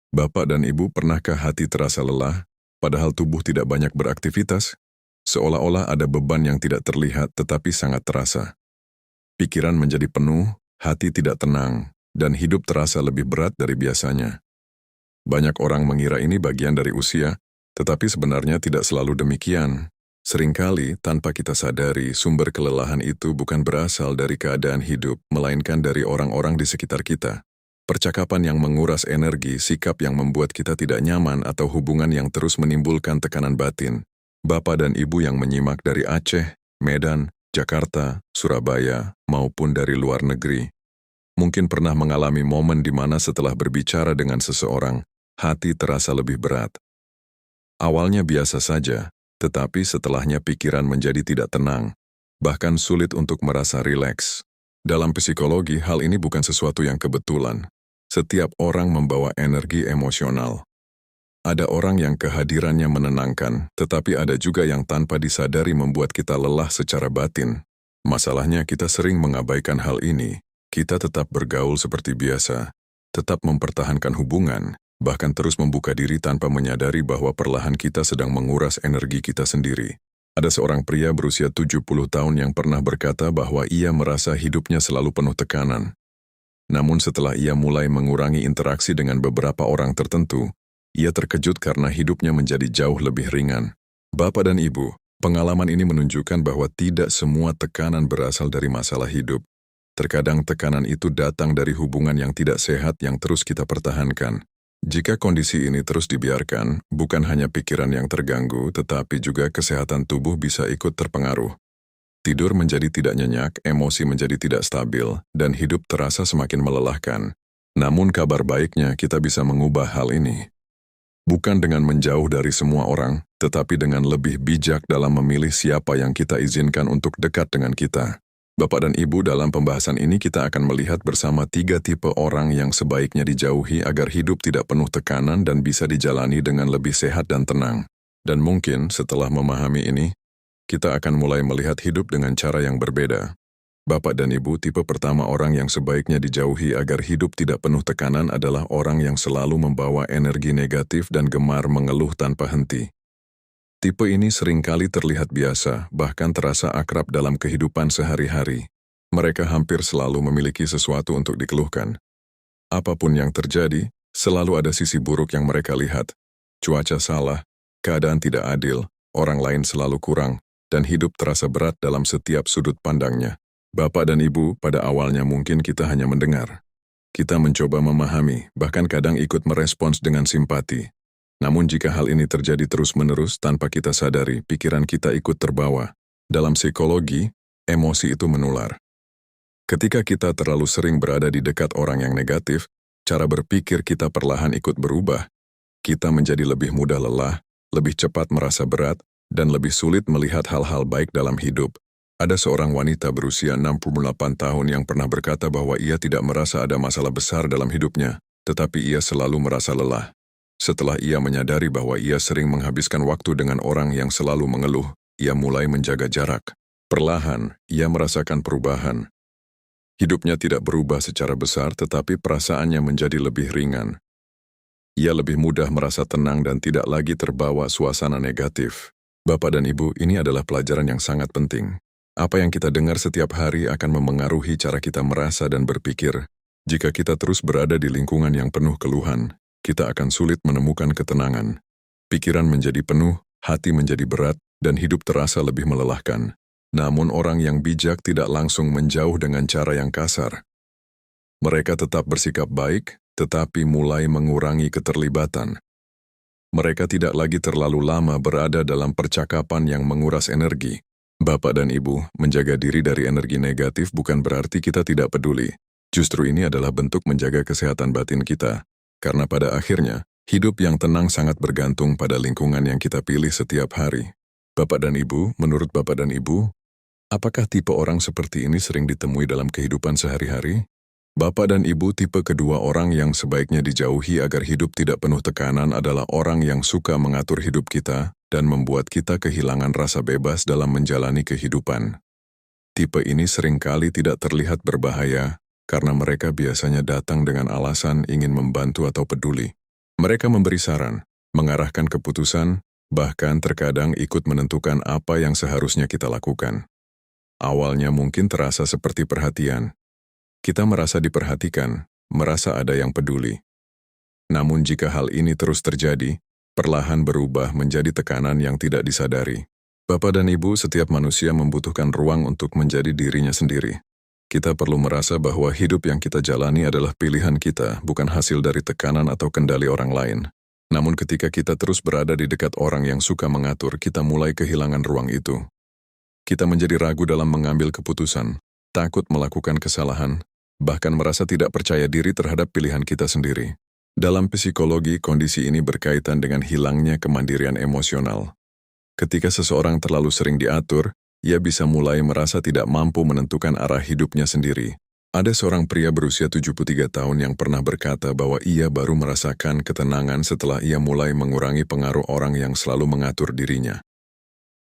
Bapak dan Ibu, pernahkah hati terasa lelah, padahal tubuh tidak banyak beraktivitas? Seolah-olah ada beban yang tidak terlihat tetapi sangat terasa. Pikiran menjadi penuh, hati tidak tenang, dan hidup terasa lebih berat dari biasanya. Banyak orang mengira ini bagian dari usia, tetapi sebenarnya tidak selalu demikian. Seringkali, tanpa kita sadari, sumber kelelahan itu bukan berasal dari keadaan hidup, melainkan dari orang-orang di sekitar kita. Percakapan yang menguras energi, sikap yang membuat kita tidak nyaman, atau hubungan yang terus menimbulkan tekanan batin. Bapak dan Ibu yang menyimak dari Aceh, Medan, Jakarta, Surabaya, maupun dari luar negeri, mungkin pernah mengalami momen di mana setelah berbicara dengan seseorang, hati terasa lebih berat. Awalnya biasa saja, tetapi setelahnya pikiran menjadi tidak tenang, bahkan sulit untuk merasa rileks. Dalam psikologi, hal ini bukan sesuatu yang kebetulan. Setiap orang membawa energi emosional. Ada orang yang kehadirannya menenangkan, tetapi ada juga yang tanpa disadari membuat kita lelah secara batin. Masalahnya kita sering mengabaikan hal ini. Kita tetap bergaul seperti biasa, tetap mempertahankan hubungan, bahkan terus membuka diri tanpa menyadari bahwa perlahan kita sedang menguras energi kita sendiri. Ada seorang pria berusia 70 tahun yang pernah berkata bahwa ia merasa hidupnya selalu penuh tekanan. Namun setelah ia mulai mengurangi interaksi dengan beberapa orang tertentu, ia terkejut karena hidupnya menjadi jauh lebih ringan. Bapak dan Ibu, pengalaman ini menunjukkan bahwa tidak semua tekanan berasal dari masalah hidup. Terkadang tekanan itu datang dari hubungan yang tidak sehat yang terus kita pertahankan. Jika kondisi ini terus dibiarkan, bukan hanya pikiran yang terganggu, tetapi juga kesehatan tubuh bisa ikut terpengaruh. Tidur menjadi tidak nyenyak, emosi menjadi tidak stabil, dan hidup terasa semakin melelahkan. Namun kabar baiknya kita bisa mengubah hal ini. Bukan dengan menjauh dari semua orang, tetapi dengan lebih bijak dalam memilih siapa yang kita izinkan untuk dekat dengan kita. Bapak dan Ibu, dalam pembahasan ini kita akan melihat bersama 3 tipe orang yang sebaiknya dijauhi agar hidup tidak penuh tekanan dan bisa dijalani dengan lebih sehat dan tenang. Dan mungkin setelah memahami ini, kita akan mulai melihat hidup dengan cara yang berbeda. Bapak dan Ibu, tipe pertama orang yang sebaiknya dijauhi agar hidup tidak penuh tekanan adalah orang yang selalu membawa energi negatif dan gemar mengeluh tanpa henti. Tipe ini seringkali terlihat biasa, bahkan terasa akrab dalam kehidupan sehari-hari. Mereka hampir selalu memiliki sesuatu untuk dikeluhkan. Apapun yang terjadi, selalu ada sisi buruk yang mereka lihat. Cuaca salah, keadaan tidak adil, orang lain selalu kurang, dan hidup terasa berat dalam setiap sudut pandangnya. Bapak dan Ibu, pada awalnya mungkin kita hanya mendengar. Kita mencoba memahami, bahkan kadang ikut merespons dengan simpati. Namun jika hal ini terjadi terus-menerus tanpa kita sadari, pikiran kita ikut terbawa. Dalam psikologi, emosi itu menular. Ketika kita terlalu sering berada di dekat orang yang negatif, cara berpikir kita perlahan ikut berubah. Kita menjadi lebih mudah lelah, lebih cepat merasa berat, dan lebih sulit melihat hal-hal baik dalam hidup. Ada seorang wanita berusia 68 tahun yang pernah berkata bahwa ia tidak merasa ada masalah besar dalam hidupnya, tetapi ia selalu merasa lelah. Setelah ia menyadari bahwa ia sering menghabiskan waktu dengan orang yang selalu mengeluh, ia mulai menjaga jarak. Perlahan, ia merasakan perubahan. Hidupnya tidak berubah secara besar, tetapi perasaannya menjadi lebih ringan. Ia lebih mudah merasa tenang dan tidak lagi terbawa suasana negatif. Bapak dan Ibu, ini adalah pelajaran yang sangat penting. Apa yang kita dengar setiap hari akan memengaruhi cara kita merasa dan berpikir. Jika kita terus berada di lingkungan yang penuh keluhan, kita akan sulit menemukan ketenangan. Pikiran menjadi penuh, hati menjadi berat, dan hidup terasa lebih melelahkan. Namun orang yang bijak tidak langsung menjauh dengan cara yang kasar. Mereka tetap bersikap baik, tetapi mulai mengurangi keterlibatan. Mereka tidak lagi terlalu lama berada dalam percakapan yang menguras energi. Bapak dan Ibu, menjaga diri dari energi negatif bukan berarti kita tidak peduli. Justru ini adalah bentuk menjaga kesehatan batin kita. Karena pada akhirnya, hidup yang tenang sangat bergantung pada lingkungan yang kita pilih setiap hari. Bapak dan Ibu, menurut Bapak dan Ibu, apakah tipe orang seperti ini sering ditemui dalam kehidupan sehari-hari? Bapak dan Ibu, tipe kedua orang yang sebaiknya dijauhi agar hidup tidak penuh tekanan adalah orang yang suka mengatur hidup kita dan membuat kita kehilangan rasa bebas dalam menjalani kehidupan. Tipe ini seringkali tidak terlihat berbahaya karena mereka biasanya datang dengan alasan ingin membantu atau peduli. Mereka memberi saran, mengarahkan keputusan, bahkan terkadang ikut menentukan apa yang seharusnya kita lakukan. Awalnya mungkin terasa seperti perhatian. Kita merasa diperhatikan, merasa ada yang peduli. Namun jika hal ini terus terjadi, perlahan berubah menjadi tekanan yang tidak disadari. Bapak dan Ibu, setiap manusia membutuhkan ruang untuk menjadi dirinya sendiri. Kita perlu merasa bahwa hidup yang kita jalani adalah pilihan kita, bukan hasil dari tekanan atau kendali orang lain. Namun ketika kita terus berada di dekat orang yang suka mengatur, kita mulai kehilangan ruang itu. Kita menjadi ragu dalam mengambil keputusan, takut melakukan kesalahan, bahkan merasa tidak percaya diri terhadap pilihan kita sendiri. Dalam psikologi, kondisi ini berkaitan dengan hilangnya kemandirian emosional. Ketika seseorang terlalu sering diatur, ia bisa mulai merasa tidak mampu menentukan arah hidupnya sendiri. Ada seorang pria berusia 73 tahun yang pernah berkata bahwa ia baru merasakan ketenangan setelah ia mulai mengurangi pengaruh orang yang selalu mengatur dirinya.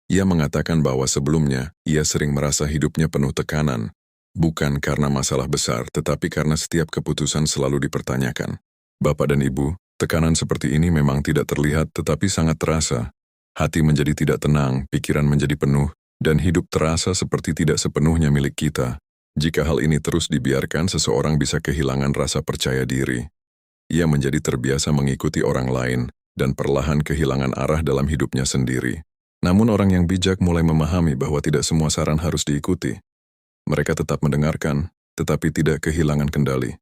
Ia mengatakan bahwa sebelumnya, ia sering merasa hidupnya penuh tekanan, bukan karena masalah besar, tetapi karena setiap keputusan selalu dipertanyakan. Bapak dan Ibu, tekanan seperti ini memang tidak terlihat tetapi sangat terasa. Hati menjadi tidak tenang, pikiran menjadi penuh, dan hidup terasa seperti tidak sepenuhnya milik kita. Jika hal ini terus dibiarkan, seseorang bisa kehilangan rasa percaya diri. Ia menjadi terbiasa mengikuti orang lain, dan perlahan kehilangan arah dalam hidupnya sendiri. Namun orang yang bijak mulai memahami bahwa tidak semua saran harus diikuti. Mereka tetap mendengarkan, tetapi tidak kehilangan kendali.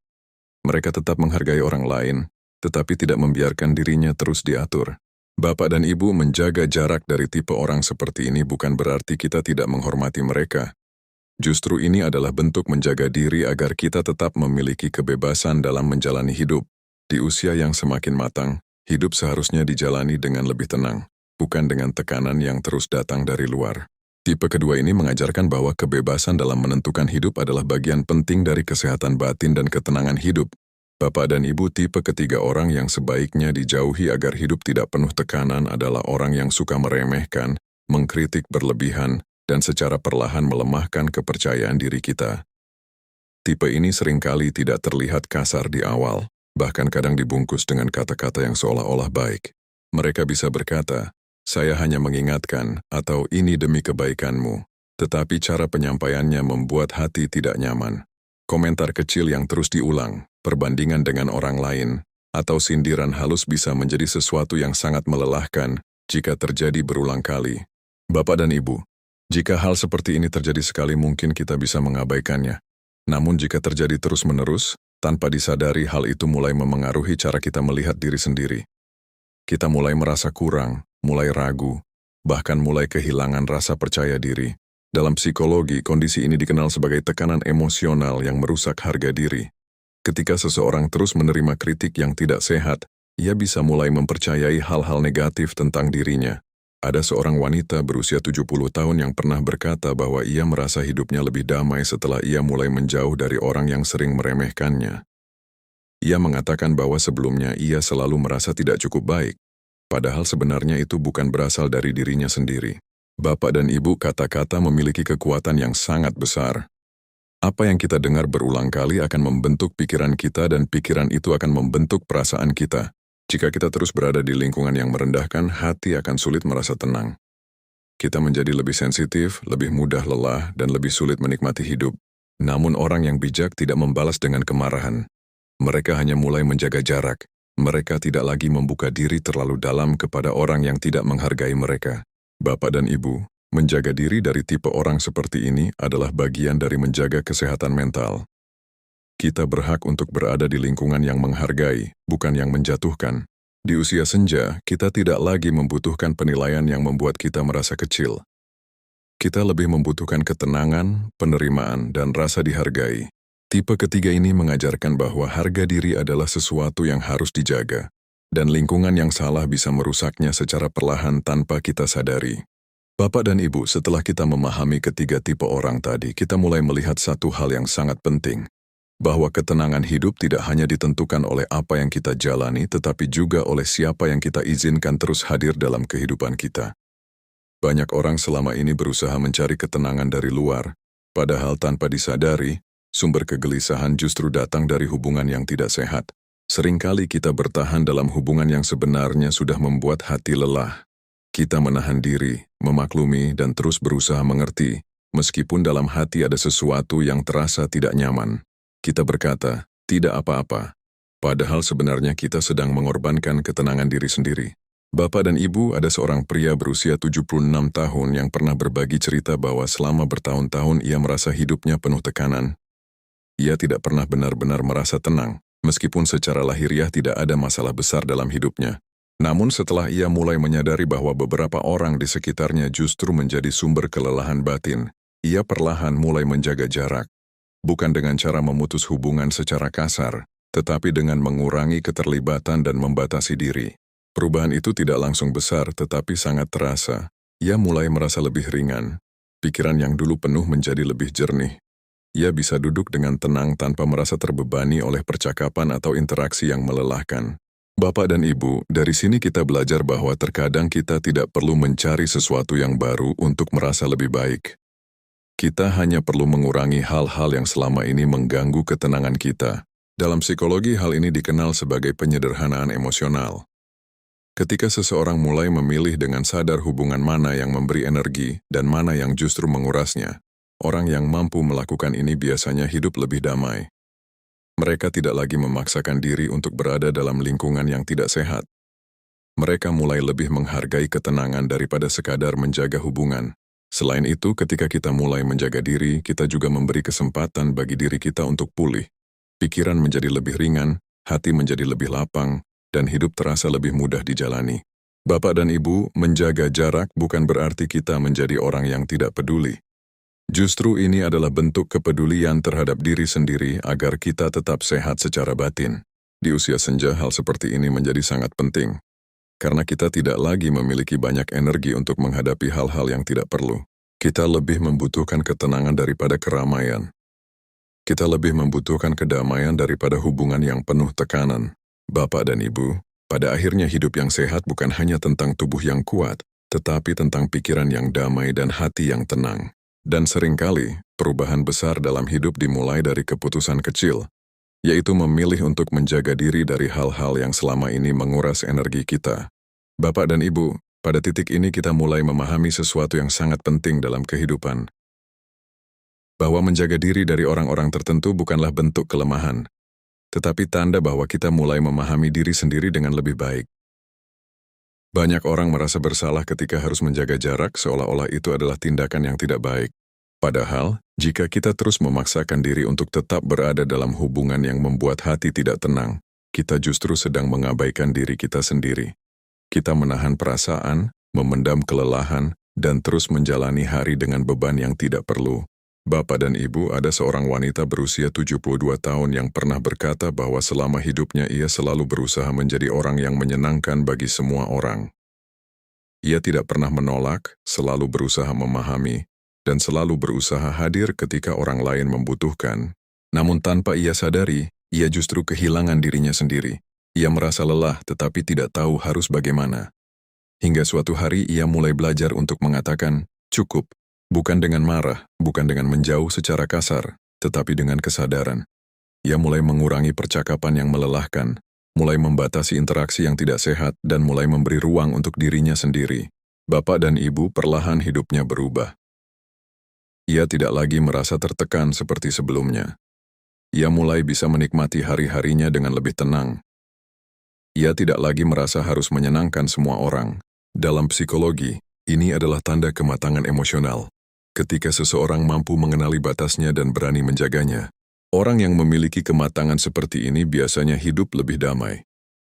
Mereka tetap menghargai orang lain, tetapi tidak membiarkan dirinya terus diatur. Bapak dan Ibu, menjaga jarak dari tipe orang seperti ini bukan berarti kita tidak menghormati mereka. Justru ini adalah bentuk menjaga diri agar kita tetap memiliki kebebasan dalam menjalani hidup. Di usia yang semakin matang, hidup seharusnya dijalani dengan lebih tenang, bukan dengan tekanan yang terus datang dari luar. Tipe kedua ini mengajarkan bahwa kebebasan dalam menentukan hidup adalah bagian penting dari kesehatan batin dan ketenangan hidup. Bapak dan Ibu, tipe ketiga orang yang sebaiknya dijauhi agar hidup tidak penuh tekanan adalah orang yang suka meremehkan, mengkritik berlebihan, dan secara perlahan melemahkan kepercayaan diri kita. Tipe ini seringkali tidak terlihat kasar di awal, bahkan kadang dibungkus dengan kata-kata yang seolah-olah baik. Mereka bisa berkata, "Saya hanya mengingatkan," atau "ini demi kebaikanmu." Tetapi cara penyampaiannya membuat hati tidak nyaman. Komentar kecil yang terus diulang, perbandingan dengan orang lain, atau sindiran halus bisa menjadi sesuatu yang sangat melelahkan jika terjadi berulang kali. Bapak dan Ibu, jika hal seperti ini terjadi sekali mungkin kita bisa mengabaikannya. Namun jika terjadi terus-menerus, tanpa disadari hal itu mulai memengaruhi cara kita melihat diri sendiri. Kita mulai merasa kurang, mulai ragu, bahkan mulai kehilangan rasa percaya diri. Dalam psikologi, kondisi ini dikenal sebagai tekanan emosional yang merusak harga diri. Ketika seseorang terus menerima kritik yang tidak sehat, ia bisa mulai mempercayai hal-hal negatif tentang dirinya. Ada seorang wanita berusia 70 tahun yang pernah berkata bahwa ia merasa hidupnya lebih damai setelah ia mulai menjauh dari orang yang sering meremehkannya. Ia mengatakan bahwa sebelumnya ia selalu merasa tidak cukup baik, padahal sebenarnya itu bukan berasal dari dirinya sendiri. Bapak dan Ibu, kata-kata memiliki kekuatan yang sangat besar. Apa yang kita dengar berulang kali akan membentuk pikiran kita dan pikiran itu akan membentuk perasaan kita. Jika kita terus berada di lingkungan yang merendahkan, hati akan sulit merasa tenang. Kita menjadi lebih sensitif, lebih mudah lelah, dan lebih sulit menikmati hidup. Namun orang yang bijak tidak membalas dengan kemarahan. Mereka hanya mulai menjaga jarak. Mereka tidak lagi membuka diri terlalu dalam kepada orang yang tidak menghargai mereka. Bapak dan Ibu, menjaga diri dari tipe orang seperti ini adalah bagian dari menjaga kesehatan mental. Kita berhak untuk berada di lingkungan yang menghargai, bukan yang menjatuhkan. Di usia senja, kita tidak lagi membutuhkan penilaian yang membuat kita merasa kecil. Kita lebih membutuhkan ketenangan, penerimaan, dan rasa dihargai. Tipe ketiga ini mengajarkan bahwa harga diri adalah sesuatu yang harus dijaga, dan lingkungan yang salah bisa merusaknya secara perlahan tanpa kita sadari. Bapak dan Ibu, setelah kita memahami ketiga tipe orang tadi, kita mulai melihat satu hal yang sangat penting, bahwa ketenangan hidup tidak hanya ditentukan oleh apa yang kita jalani, tetapi juga oleh siapa yang kita izinkan terus hadir dalam kehidupan kita. Banyak orang selama ini berusaha mencari ketenangan dari luar, padahal tanpa disadari, sumber kegelisahan justru datang dari hubungan yang tidak sehat. Seringkali kita bertahan dalam hubungan yang sebenarnya sudah membuat hati lelah. Kita menahan diri, memaklumi, dan terus berusaha mengerti, meskipun dalam hati ada sesuatu yang terasa tidak nyaman. Kita berkata, tidak apa-apa. Padahal sebenarnya kita sedang mengorbankan ketenangan diri sendiri. Bapak dan Ibu, ada seorang pria berusia 76 tahun yang pernah berbagi cerita bahwa selama bertahun-tahun ia merasa hidupnya penuh tekanan. Ia tidak pernah benar-benar merasa tenang, meskipun secara lahiriah tidak ada masalah besar dalam hidupnya. Namun setelah ia mulai menyadari bahwa beberapa orang di sekitarnya justru menjadi sumber kelelahan batin, ia perlahan mulai menjaga jarak. Bukan dengan cara memutus hubungan secara kasar, tetapi dengan mengurangi keterlibatan dan membatasi diri. Perubahan itu tidak langsung besar tetapi sangat terasa. Ia mulai merasa lebih ringan. Pikiran yang dulu penuh menjadi lebih jernih. Ia bisa duduk dengan tenang tanpa merasa terbebani oleh percakapan atau interaksi yang melelahkan. Bapak dan Ibu, dari sini kita belajar bahwa terkadang kita tidak perlu mencari sesuatu yang baru untuk merasa lebih baik. Kita hanya perlu mengurangi hal-hal yang selama ini mengganggu ketenangan kita. Dalam psikologi, hal ini dikenal sebagai penyederhanaan emosional. Ketika seseorang mulai memilih dengan sadar hubungan mana yang memberi energi dan mana yang justru mengurasnya, orang yang mampu melakukan ini biasanya hidup lebih damai. Mereka tidak lagi memaksakan diri untuk berada dalam lingkungan yang tidak sehat. Mereka mulai lebih menghargai ketenangan daripada sekadar menjaga hubungan. Selain itu, ketika kita mulai menjaga diri, kita juga memberi kesempatan bagi diri kita untuk pulih. Pikiran menjadi lebih ringan, hati menjadi lebih lapang, dan hidup terasa lebih mudah dijalani. Bapak dan Ibu, menjaga jarak bukan berarti kita menjadi orang yang tidak peduli. Justru ini adalah bentuk kepedulian terhadap diri sendiri agar kita tetap sehat secara batin. Di usia senja, hal seperti ini menjadi sangat penting. Karena kita tidak lagi memiliki banyak energi untuk menghadapi hal-hal yang tidak perlu. Kita lebih membutuhkan ketenangan daripada keramaian. Kita lebih membutuhkan kedamaian daripada hubungan yang penuh tekanan. Bapak dan Ibu, pada akhirnya hidup yang sehat bukan hanya tentang tubuh yang kuat, tetapi tentang pikiran yang damai dan hati yang tenang. Dan seringkali, perubahan besar dalam hidup dimulai dari keputusan kecil, yaitu memilih untuk menjaga diri dari hal-hal yang selama ini menguras energi kita. Bapak dan Ibu, pada titik ini kita mulai memahami sesuatu yang sangat penting dalam kehidupan. Bahwa menjaga diri dari orang-orang tertentu bukanlah bentuk kelemahan, tetapi tanda bahwa kita mulai memahami diri sendiri dengan lebih baik. Banyak orang merasa bersalah ketika harus menjaga jarak seolah-olah itu adalah tindakan yang tidak baik. Padahal, jika kita terus memaksakan diri untuk tetap berada dalam hubungan yang membuat hati tidak tenang, kita justru sedang mengabaikan diri kita sendiri. Kita menahan perasaan, memendam kelelahan, dan terus menjalani hari dengan beban yang tidak perlu. Bapak dan Ibu, ada seorang wanita berusia 72 tahun yang pernah berkata bahwa selama hidupnya ia selalu berusaha menjadi orang yang menyenangkan bagi semua orang. Ia tidak pernah menolak, selalu berusaha memahami, dan selalu berusaha hadir ketika orang lain membutuhkan. Namun tanpa ia sadari, ia justru kehilangan dirinya sendiri. Ia merasa lelah tetapi tidak tahu harus bagaimana. Hingga suatu hari ia mulai belajar untuk mengatakan, cukup. Bukan dengan marah, bukan dengan menjauh secara kasar, tetapi dengan kesadaran. Ia mulai mengurangi percakapan yang melelahkan, mulai membatasi interaksi yang tidak sehat, dan mulai memberi ruang untuk dirinya sendiri. Bapak dan Ibu, perlahan hidupnya berubah. Ia tidak lagi merasa tertekan seperti sebelumnya. Ia mulai bisa menikmati hari-harinya dengan lebih tenang. Ia tidak lagi merasa harus menyenangkan semua orang. Dalam psikologi, ini adalah tanda kematangan emosional. Ketika seseorang mampu mengenali batasnya dan berani menjaganya, orang yang memiliki kematangan seperti ini biasanya hidup lebih damai.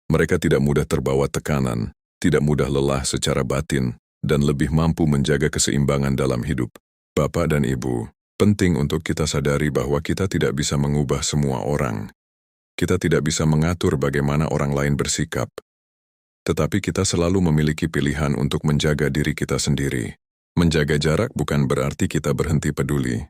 Mereka tidak mudah terbawa tekanan, tidak mudah lelah secara batin, dan lebih mampu menjaga keseimbangan dalam hidup. Bapak dan Ibu, penting untuk kita sadari bahwa kita tidak bisa mengubah semua orang. Kita tidak bisa mengatur bagaimana orang lain bersikap. Tetapi kita selalu memiliki pilihan untuk menjaga diri kita sendiri. Menjaga jarak bukan berarti kita berhenti peduli.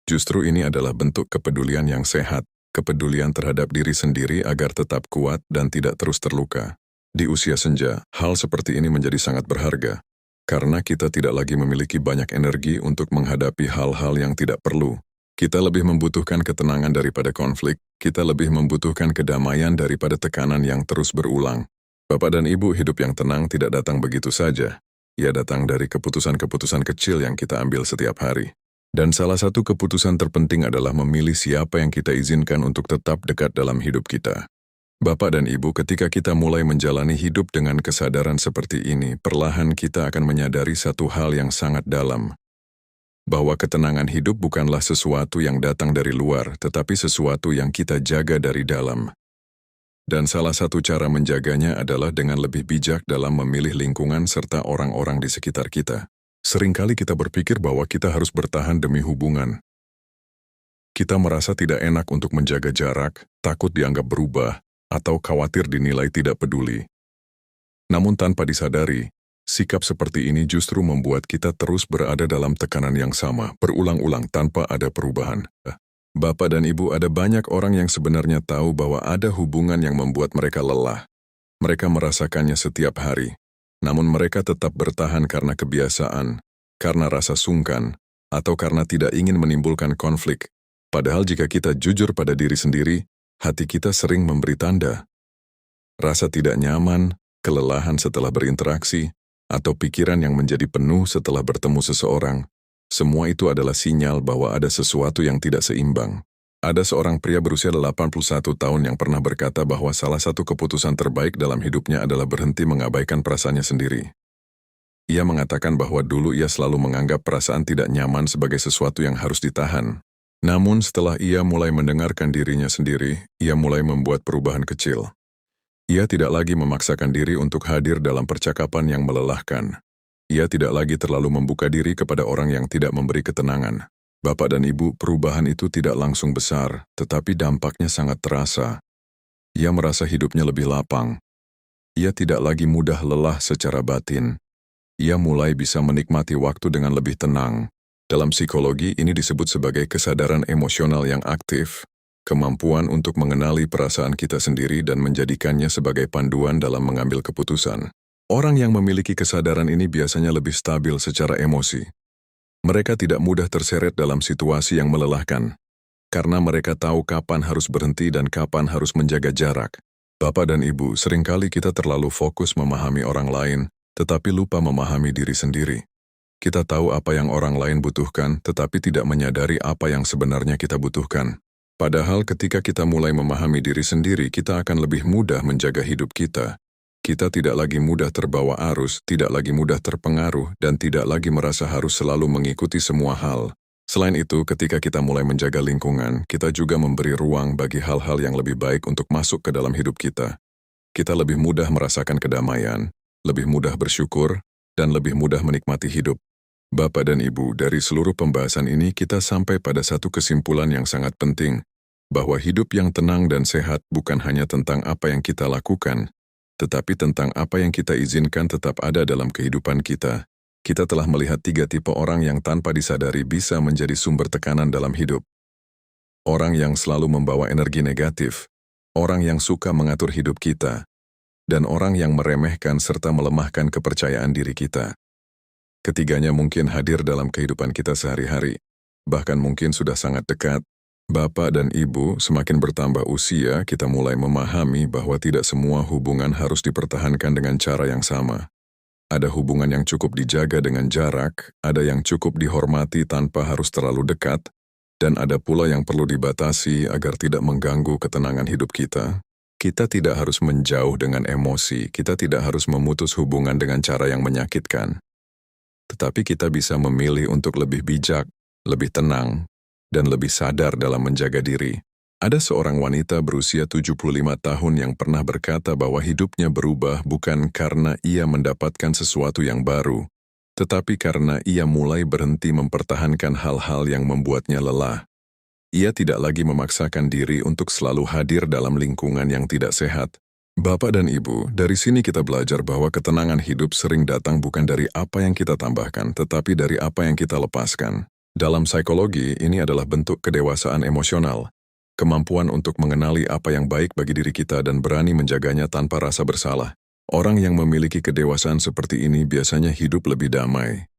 Justru ini adalah bentuk kepedulian yang sehat, kepedulian terhadap diri sendiri agar tetap kuat dan tidak terus terluka. Di usia senja, hal seperti ini menjadi sangat berharga, karena kita tidak lagi memiliki banyak energi untuk menghadapi hal-hal yang tidak perlu. Kita lebih membutuhkan ketenangan daripada konflik, kita lebih membutuhkan kedamaian daripada tekanan yang terus berulang. Bapak dan Ibu, hidup yang tenang tidak datang begitu saja. Ia datang dari keputusan-keputusan kecil yang kita ambil setiap hari. Dan salah satu keputusan terpenting adalah memilih siapa yang kita izinkan untuk tetap dekat dalam hidup kita. Bapak dan Ibu, ketika kita mulai menjalani hidup dengan kesadaran seperti ini, perlahan kita akan menyadari satu hal yang sangat dalam. Bahwa ketenangan hidup bukanlah sesuatu yang datang dari luar, tetapi sesuatu yang kita jaga dari dalam. Dan salah satu cara menjaganya adalah dengan lebih bijak dalam memilih lingkungan serta orang-orang di sekitar kita. Seringkali kita berpikir bahwa kita harus bertahan demi hubungan. Kita merasa tidak enak untuk menjaga jarak, takut dianggap berubah, atau khawatir dinilai tidak peduli. Namun tanpa disadari, sikap seperti ini justru membuat kita terus berada dalam tekanan yang sama, berulang-ulang tanpa ada perubahan. Bapak dan Ibu, ada banyak orang yang sebenarnya tahu bahwa ada hubungan yang membuat mereka lelah. Mereka merasakannya setiap hari, namun mereka tetap bertahan karena kebiasaan, karena rasa sungkan, atau karena tidak ingin menimbulkan konflik. Padahal jika kita jujur pada diri sendiri, hati kita sering memberi tanda. Rasa tidak nyaman, kelelahan setelah berinteraksi, atau pikiran yang menjadi penuh setelah bertemu seseorang. Semua itu adalah sinyal bahwa ada sesuatu yang tidak seimbang. Ada seorang pria berusia 81 tahun yang pernah berkata bahwa salah satu keputusan terbaik dalam hidupnya adalah berhenti mengabaikan perasaannya sendiri. Ia mengatakan bahwa dulu ia selalu menganggap perasaan tidak nyaman sebagai sesuatu yang harus ditahan. Namun setelah ia mulai mendengarkan dirinya sendiri, ia mulai membuat perubahan kecil. Ia tidak lagi memaksakan diri untuk hadir dalam percakapan yang melelahkan. Ia tidak lagi terlalu membuka diri kepada orang yang tidak memberi ketenangan. Bapak dan Ibu, perubahan itu tidak langsung besar, tetapi dampaknya sangat terasa. Ia merasa hidupnya lebih lapang. Ia tidak lagi mudah lelah secara batin. Ia mulai bisa menikmati waktu dengan lebih tenang. Dalam psikologi, ini disebut sebagai kesadaran emosional yang aktif, kemampuan untuk mengenali perasaan kita sendiri dan menjadikannya sebagai panduan dalam mengambil keputusan. Orang yang memiliki kesadaran ini biasanya lebih stabil secara emosi. Mereka tidak mudah terseret dalam situasi yang melelahkan, karena mereka tahu kapan harus berhenti dan kapan harus menjaga jarak. Bapak dan Ibu, seringkali kita terlalu fokus memahami orang lain, tetapi lupa memahami diri sendiri. Kita tahu apa yang orang lain butuhkan, tetapi tidak menyadari apa yang sebenarnya kita butuhkan. Padahal ketika kita mulai memahami diri sendiri, kita akan lebih mudah menjaga hidup kita. Kita tidak lagi mudah terbawa arus, tidak lagi mudah terpengaruh, dan tidak lagi merasa harus selalu mengikuti semua hal. Selain itu, ketika kita mulai menjaga lingkungan, kita juga memberi ruang bagi hal-hal yang lebih baik untuk masuk ke dalam hidup kita. Kita lebih mudah merasakan kedamaian, lebih mudah bersyukur, dan lebih mudah menikmati hidup. Bapak dan Ibu, dari seluruh pembahasan ini kita sampai pada satu kesimpulan yang sangat penting, bahwa hidup yang tenang dan sehat bukan hanya tentang apa yang kita lakukan, tetapi tentang apa yang kita izinkan tetap ada dalam kehidupan kita. Kita telah melihat 3 tipe orang yang tanpa disadari bisa menjadi sumber tekanan dalam hidup. Orang yang selalu membawa energi negatif, orang yang suka mengatur hidup kita, dan orang yang meremehkan serta melemahkan kepercayaan diri kita. Ketiganya mungkin hadir dalam kehidupan kita sehari-hari, bahkan mungkin sudah sangat dekat. Bapak dan Ibu, semakin bertambah usia, kita mulai memahami bahwa tidak semua hubungan harus dipertahankan dengan cara yang sama. Ada hubungan yang cukup dijaga dengan jarak, ada yang cukup dihormati tanpa harus terlalu dekat, dan ada pula yang perlu dibatasi agar tidak mengganggu ketenangan hidup kita. Kita tidak harus menjauh dengan emosi, kita tidak harus memutus hubungan dengan cara yang menyakitkan. Tetapi kita bisa memilih untuk lebih bijak, lebih tenang, dan lebih sadar dalam menjaga diri. Ada seorang wanita berusia 75 tahun yang pernah berkata bahwa hidupnya berubah bukan karena ia mendapatkan sesuatu yang baru, tetapi karena ia mulai berhenti mempertahankan hal-hal yang membuatnya lelah. Ia tidak lagi memaksakan diri untuk selalu hadir dalam lingkungan yang tidak sehat. Bapak dan Ibu, dari sini kita belajar bahwa ketenangan hidup sering datang bukan dari apa yang kita tambahkan, tetapi dari apa yang kita lepaskan. Dalam psikologi, ini adalah bentuk kedewasaan emosional, kemampuan untuk mengenali apa yang baik bagi diri kita dan berani menjaganya tanpa rasa bersalah. Orang yang memiliki kedewasaan seperti ini biasanya hidup lebih damai.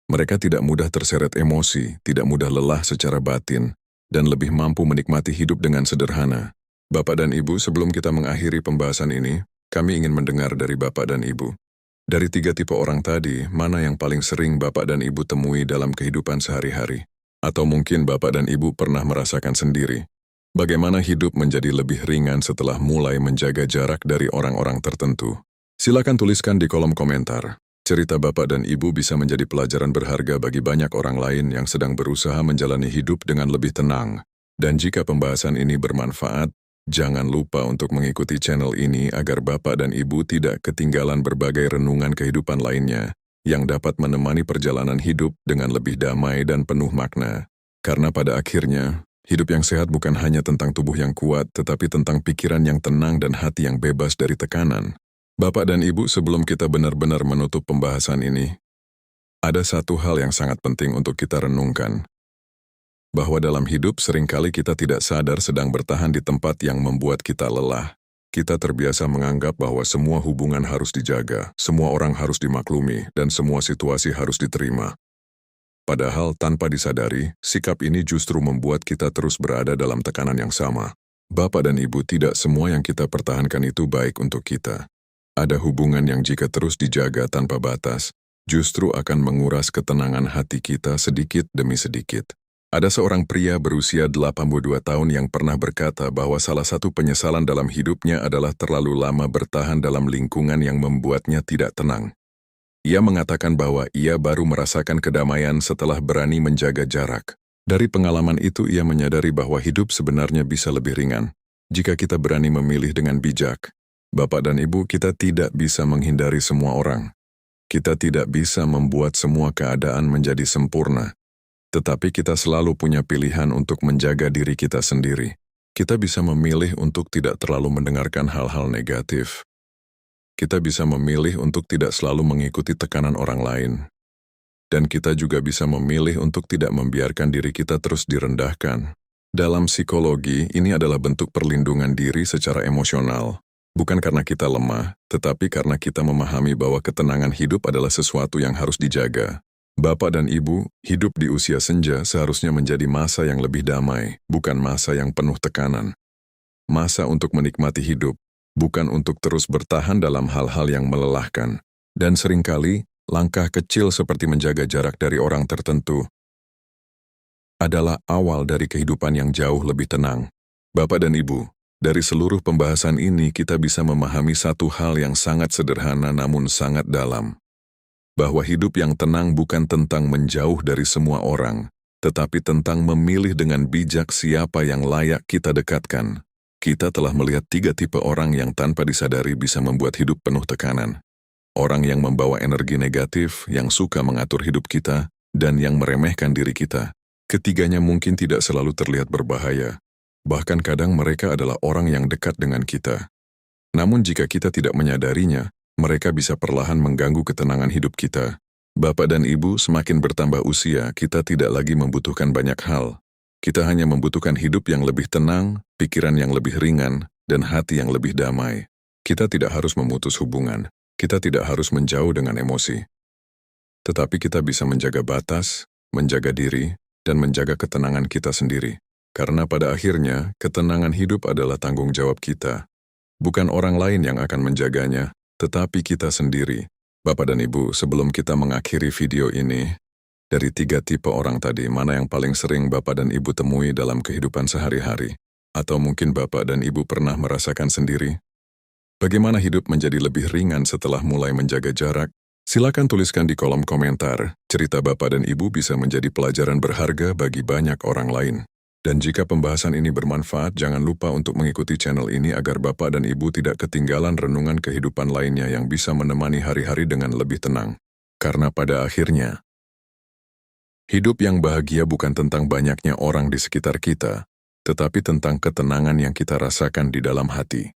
Mereka tidak mudah terseret emosi, tidak mudah lelah secara batin, dan lebih mampu menikmati hidup dengan sederhana. Bapak dan Ibu, sebelum kita mengakhiri pembahasan ini, kami ingin mendengar dari Bapak dan Ibu. Dari 3 tipe orang tadi, mana yang paling sering Bapak dan Ibu temui dalam kehidupan sehari-hari? Atau mungkin Bapak dan Ibu pernah merasakan sendiri. Bagaimana hidup menjadi lebih ringan setelah mulai menjaga jarak dari orang-orang tertentu? Silakan tuliskan di kolom komentar. Cerita Bapak dan Ibu bisa menjadi pelajaran berharga bagi banyak orang lain yang sedang berusaha menjalani hidup dengan lebih tenang. Dan jika pembahasan ini bermanfaat, jangan lupa untuk mengikuti channel ini agar Bapak dan Ibu tidak ketinggalan berbagai renungan kehidupan lainnya yang dapat menemani perjalanan hidup dengan lebih damai dan penuh makna. Karena pada akhirnya, hidup yang sehat bukan hanya tentang tubuh yang kuat, tetapi tentang pikiran yang tenang dan hati yang bebas dari tekanan. Bapak dan Ibu, sebelum kita benar-benar menutup pembahasan ini, ada satu hal yang sangat penting untuk kita renungkan. Bahwa dalam hidup seringkali kita tidak sadar sedang bertahan di tempat yang membuat kita lelah. Kita terbiasa menganggap bahwa semua hubungan harus dijaga, semua orang harus dimaklumi, dan semua situasi harus diterima. Padahal tanpa disadari, sikap ini justru membuat kita terus berada dalam tekanan yang sama. Bapak dan Ibu, tidak semua yang kita pertahankan itu baik untuk kita. Ada hubungan yang jika terus dijaga tanpa batas, justru akan menguras ketenangan hati kita sedikit demi sedikit. Ada seorang pria berusia 82 tahun yang pernah berkata bahwa salah satu penyesalan dalam hidupnya adalah terlalu lama bertahan dalam lingkungan yang membuatnya tidak tenang. Ia mengatakan bahwa ia baru merasakan kedamaian setelah berani menjaga jarak. Dari pengalaman itu ia menyadari bahwa hidup sebenarnya bisa lebih ringan jika kita berani memilih dengan bijak. Bapak dan Ibu, kita tidak bisa menghindari semua orang. Kita tidak bisa membuat semua keadaan menjadi sempurna. Tetapi kita selalu punya pilihan untuk menjaga diri kita sendiri. Kita bisa memilih untuk tidak terlalu mendengarkan hal-hal negatif. Kita bisa memilih untuk tidak selalu mengikuti tekanan orang lain. Dan kita juga bisa memilih untuk tidak membiarkan diri kita terus direndahkan. Dalam psikologi, ini adalah bentuk perlindungan diri secara emosional. Bukan karena kita lemah, tetapi karena kita memahami bahwa ketenangan hidup adalah sesuatu yang harus dijaga. Bapak dan Ibu, hidup di usia senja seharusnya menjadi masa yang lebih damai, bukan masa yang penuh tekanan. Masa untuk menikmati hidup, bukan untuk terus bertahan dalam hal-hal yang melelahkan. Dan seringkali, langkah kecil seperti menjaga jarak dari orang tertentu adalah awal dari kehidupan yang jauh lebih tenang. Bapak dan Ibu, dari seluruh pembahasan ini kita bisa memahami satu hal yang sangat sederhana namun sangat dalam. Bahwa hidup yang tenang bukan tentang menjauh dari semua orang, tetapi tentang memilih dengan bijak siapa yang layak kita dekatkan. Kita telah melihat 3 tipe orang yang tanpa disadari bisa membuat hidup penuh tekanan. Orang yang membawa energi negatif, yang suka mengatur hidup kita, dan yang meremehkan diri kita. Ketiganya mungkin tidak selalu terlihat berbahaya. Bahkan kadang mereka adalah orang yang dekat dengan kita. Namun jika kita tidak menyadarinya, mereka bisa perlahan mengganggu ketenangan hidup kita. Bapak dan Ibu, semakin bertambah usia, kita tidak lagi membutuhkan banyak hal. Kita hanya membutuhkan hidup yang lebih tenang, pikiran yang lebih ringan, dan hati yang lebih damai. Kita tidak harus memutus hubungan. Kita tidak harus menjauh dengan emosi. Tetapi kita bisa menjaga batas, menjaga diri, dan menjaga ketenangan kita sendiri. Karena pada akhirnya, ketenangan hidup adalah tanggung jawab kita. Bukan orang lain yang akan menjaganya, tetapi kita sendiri. Bapak dan Ibu, sebelum kita mengakhiri video ini, dari 3 tipe orang tadi, mana yang paling sering Bapak dan Ibu temui dalam kehidupan sehari-hari? Atau mungkin Bapak dan Ibu pernah merasakan sendiri? Bagaimana hidup menjadi lebih ringan setelah mulai menjaga jarak? Silakan tuliskan di kolom komentar. Cerita Bapak dan Ibu bisa menjadi pelajaran berharga bagi banyak orang lain. Dan jika pembahasan ini bermanfaat, jangan lupa untuk mengikuti channel ini agar Bapak dan Ibu tidak ketinggalan renungan kehidupan lainnya yang bisa menemani hari-hari dengan lebih tenang. Karena pada akhirnya, hidup yang bahagia bukan tentang banyaknya orang di sekitar kita, tetapi tentang ketenangan yang kita rasakan di dalam hati.